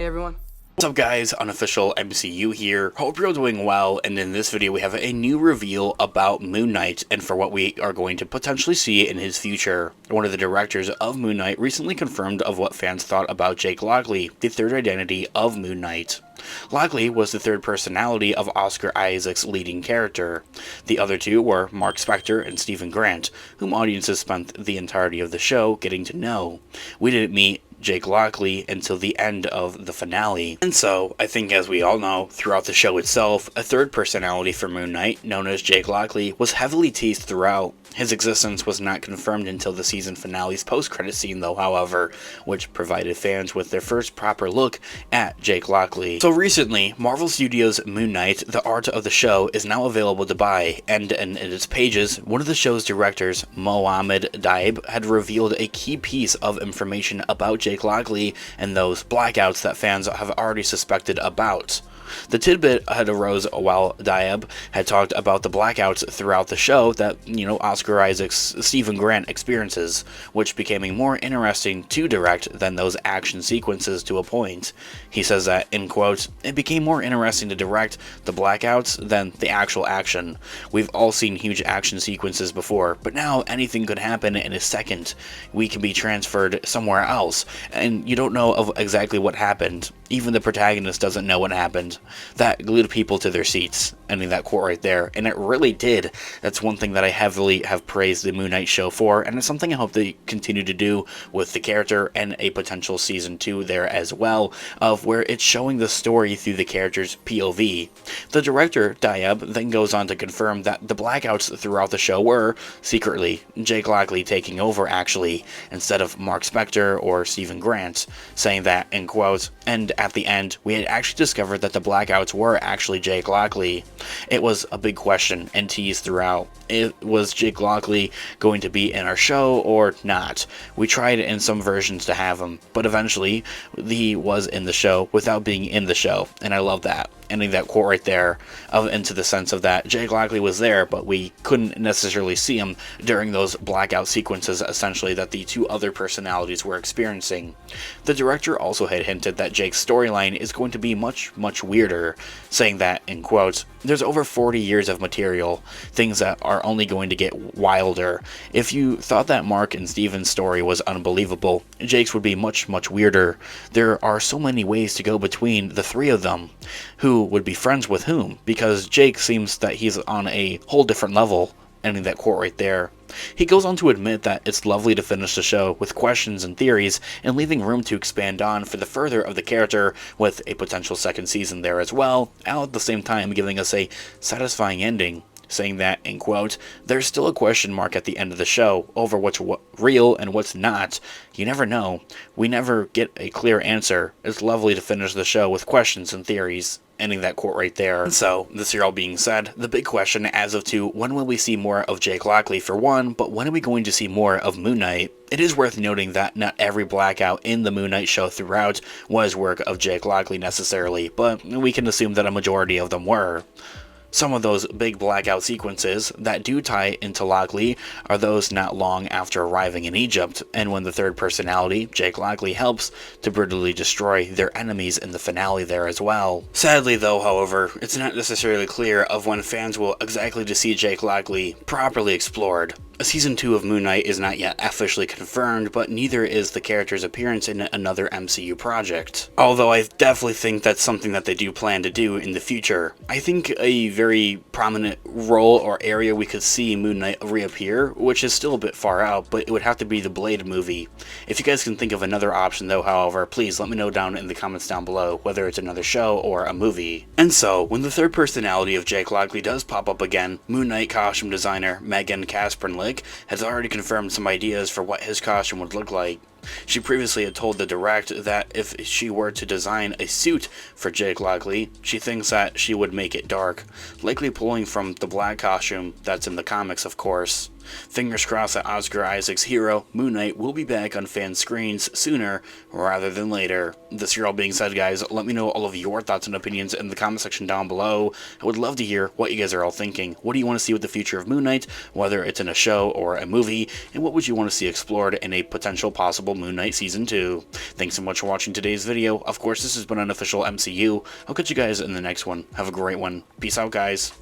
everyone. What's up guys, Unofficial MCU here. Hope you're all doing well, and in this video we have a new reveal about Moonknight and for what we are going to potentially see in his future. One of the directors of Moonknight recently confirmed of what fans thought about Jake Lockley, the third identity of Moonknight. Lockley was the third personality of Oscar Isaac's leading character. The other two were Mark Spector and Stephen Grant, whom audiences spent the entirety of the show getting to know. We didn't meet Jake Lockley until the end of the finale. And so, I think as we all know, throughout the show itself, a third personality for Moonknight, known as Jake Lockley, was heavily teased throughout. His existence was not confirmed until the season finale's post-credit scene though, however, which provided fans with their first proper look at Jake Lockley. So recently, Marvel Studios' Moonknight, the art of the show, is now available to buy, and in its pages, one of the show's directors, Mohamed Daib, had revealed a key piece of information about Jake Lockley and those blackouts that fans have already suspected about. The tidbit had arose while Daib had talked about the blackouts throughout the show that, Oscar Isaac's Stephen Grant experiences, which became more interesting to direct than those action sequences to a point. He says that, in quotes, "It became more interesting to direct the blackouts than the actual action. We've all seen huge action sequences before, but now anything could happen in a second. We can be transferred somewhere else, and you don't know of exactly what happened. Even the protagonist doesn't know what happened." That glued people to their seats, ending that quote right there, and it really did. That's one thing that I heavily have praised the Moonknight show for, and it's something I hope they continue to do with the character and a potential season 2 there as well, of where it's showing the story through the character's POV. The director, Daib, then goes on to confirm that the blackouts throughout the show were, secretly, Jake Lockley taking over actually, instead of Mark Spector or Stephen Grant, saying that, in quotes, "And at the end, we had actually discovered that the blackouts were actually Jake Lockley." It was a big question and teased throughout. Was Jake Lockley going to be in our show or not? We tried in some versions to have him, but eventually he was in the show without being in the show, and I love that. Ending that quote right there, into the sense of that Jake Lockley was there, but we couldn't necessarily see him during those blackout sequences, essentially, that the two other personalities were experiencing. The director also had hinted that Jake's storyline is going to be much, much weirder, saying that, in quotes, "There's over 40 years of material, things that are only going to get wilder. If you thought that Mark and Steven's story was unbelievable, Jake's would be much, much weirder. There are so many ways to go between the three of them. Who would be friends with whom? Because Jake seems that he's on a whole different level," ending that quote right there. He goes on to admit that it's lovely to finish the show with questions and theories and leaving room to expand on for the further of the character with a potential second season there as well, and at the same time giving us a satisfying ending, saying that, in quote, "There's still a question mark at the end of the show over what's real and what's not. You never know. We never get a clear answer. It's lovely to finish the show with questions and theories," ending that quote right there. And so, this all being said, the big question as of to when will we see more of Jake Lockley for one, but when are we going to see more of Moonknight? It is worth noting that not every blackout in the Moonknight show throughout was work of Jake Lockley necessarily, but we can assume that a majority of them were. Some of those big blackout sequences that do tie into Lockley are those not long after arriving in Egypt, and when the third personality, Jake Lockley, helps to brutally destroy their enemies in the finale there as well. Sadly though, however, it's not necessarily clear of when fans will exactly to see Jake Lockley properly explored. Season 2 of Moonknight is not yet officially confirmed, but neither is the character's appearance in another MCU project. Although I definitely think that's something that they do plan to do in the future. I think a very prominent role or area we could see Moonknight reappear, which is still a bit far out, but it would have to be the Blade movie. If you guys can think of another option though, however, please let me know down in the comments down below, whether it's another show or a movie. And so, when the third personality of Jake Lockley does pop up again, Moonknight costume designer Megan Kaspernick has already confirmed some ideas for what his costume would look like. She previously had told the Direct that if she were to design a suit for Jake Lockley, she thinks that she would make it dark, likely pulling from the black costume that's in the comics, of course. Fingers crossed that Oscar Isaac's hero, Moon Knight, will be back on fan screens sooner rather than later. This all being said, guys, let me know all of your thoughts and opinions in the comment section down below. I would love to hear what you guys are all thinking. What do you want to see with the future of Moon Knight, whether it's in a show or a movie, and what would you want to see explored in a potential possible Moon Knight Season 2? Thanks so much for watching today's video. Of course, this has been Unofficial MCU. I'll catch you guys in the next one. Have a great one. Peace out, guys.